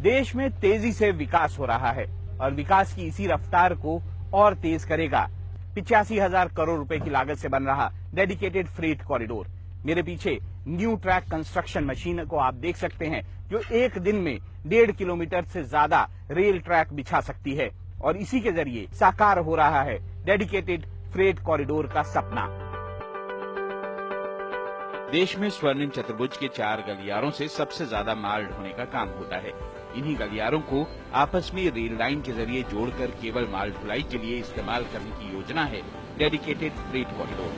देश में तेजी से विकास हो रहा है और विकास की इसी रफ्तार को और तेज करेगा 85,000 करोड़ रुपए की लागत से बन रहा डेडिकेटेड फ्रेट कॉरिडोर। मेरे पीछे न्यू ट्रैक कंस्ट्रक्शन मशीन को आप देख सकते हैं, जो एक दिन में 1.5 किलोमीटर से ज्यादा रेल ट्रैक बिछा सकती है और इसी के जरिए साकार हो रहा है डेडिकेटेड फ्रेट कॉरिडोर का सपना। देश में स्वर्णिम चतुर्भुज के 4 गलियारों से सबसे ज्यादा माल ढोने का काम होता है। इन्हीं गलियारों को आपस में रेल लाइन के जरिए जोड़कर केवल माल ढुलाई के लिए इस्तेमाल करने की योजना है dedicated freight corridor.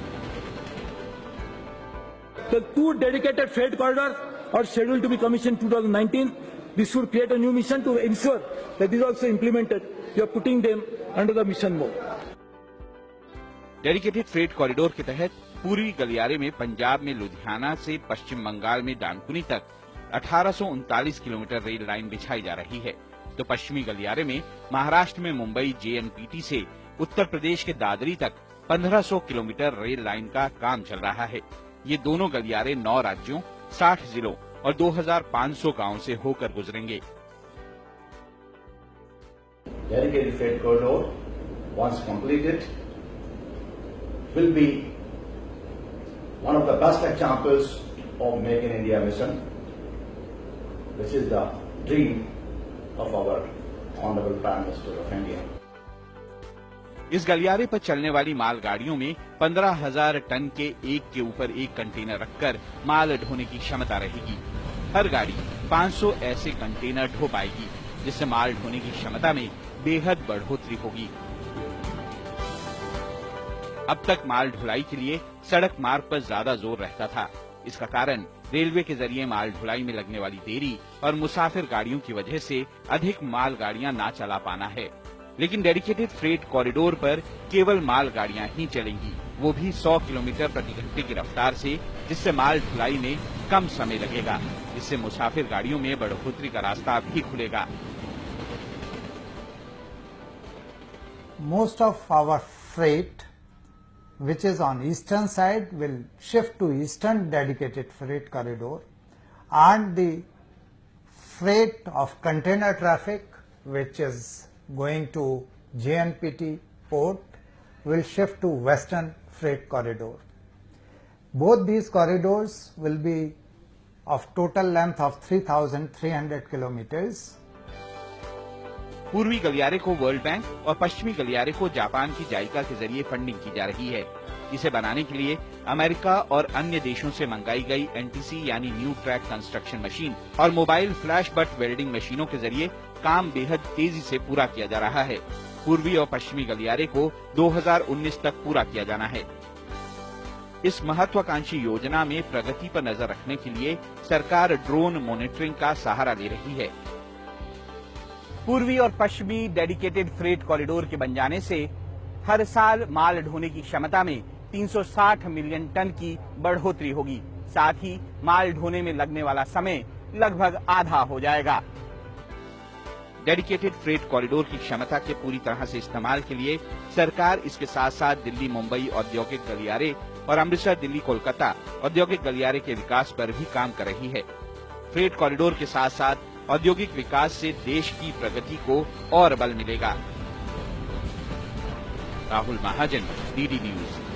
The 2 dedicated freight corridors are scheduled to be commissioned 2019. This should create a new mission to ensure that this is also implemented. We are putting them under the mission mode. Dedicated freight corridor के तहत पूर्वी गलियारे में पंजाब में लुधियाना से पश्चिम बंगाल में डानकुनी तक 1839 kilometre rail line बिछाई जा रही है, तो पश्चिमी गलियारे में महाराष्ट्र में मुंबई JNPT से उत्तर प्रदेश के दादरी तक 1500 किलोमीटर रेल लाइन का काम चल रहा है। ये दोनों गलियारे 9 राज्यों, 60 जिलों और 2500 गांवों से होकर गुजरेंगे। Dedicated freight corridor, once completed, will be one of the best examples of Make in India mission, which is the dream of our Honorable Prime Minister of India. इस गलियारे पर चलने वाली मालगाड़ियों में 15,000 टन के एक के ऊपर एक कंटेनर रखकर माल ढोने की क्षमता रहेगी। हर गाड़ी 500 ऐसे कंटेनर ढो पाएगी, जिससे माल ढोने की क्षमता में बेहद बढ़ोतरी होगी। अब तक माल ढुलाई के लिए सड़क मार्ग पर ज्यादा जोर रहता था। इसका कारण रेलवे के जरिए माल ढुलाई में लगने वाली देरी और मुसाफिर गाड़ियों की वजह से अधिक माल गाड़ियां ना चला पाना है। लेकिन डेडिकेटेड फ्रेट कॉरिडोर पर केवल माल गाड़ियां ही चलेंगी, वो भी 100 किलोमीटर प्रति घंटे की रफ्तार से, जिससे माल ढुलाई में कम समय लगेगा। इससे मुसाफिर गाड़ियों में बढ़ोतरी का रास्ता भी खुलेगा। Most of our freight which is on eastern side will shift to eastern dedicated freight corridor, and the freight of container traffic which is going to JNPT port will shift to western freight corridor. Both these corridors will be of total length of 3,300 kilometers. पूर्वी गलियारे को world bank और पश्चिमी गलियारे को Japan की JICA के जरिए फंडिंग की जा रही है। इसे बनाने के लिए अमेरिका और अन्य देशों से मंगाई गई NTC यानी न्यू ट्रैक कंस्ट्रक्शन मशीन और मोबाइल फ्लैश बट वेल्डिंग मशीनों के जरिए काम बेहद तेजी से पूरा किया जा रहा है। पूर्वी और पश्चिमी गलियारे को 2019 तक पूरा किया जाना है। इस महत्वाकांक्षी योजना में प्रगति पर नजर रखने के लिए सरकार ड्रोन मॉनिटरिंग का सहारा ले रही है। पूर्वी और पश्चिमी डेडिकेटेड फ्रेट कॉरिडोर के बन जाने से हर साल माल ढोने की क्षमता में 360 मिलियन टन की बढ़ोतरी होगी। साथ ही माल ढोने में लगने वाला समय लगभग आधा हो जाएगा। डेडिकेटेड फ्रेट कॉरिडोर की क्षमता के पूरी तरह से इस्तेमाल के लिए सरकार इसके साथ साथ दिल्ली मुंबई औद्योगिक गलियारे और अमृतसर दिल्ली कोलकाता औद्योगिक गलियारे के विकास पर भी काम कर रही है। फ्रेट कॉरिडोर के साथ साथ औद्योगिक विकास से देश की प्रगति को और बल मिलेगा। राहुल महाजन, DD न्यूज।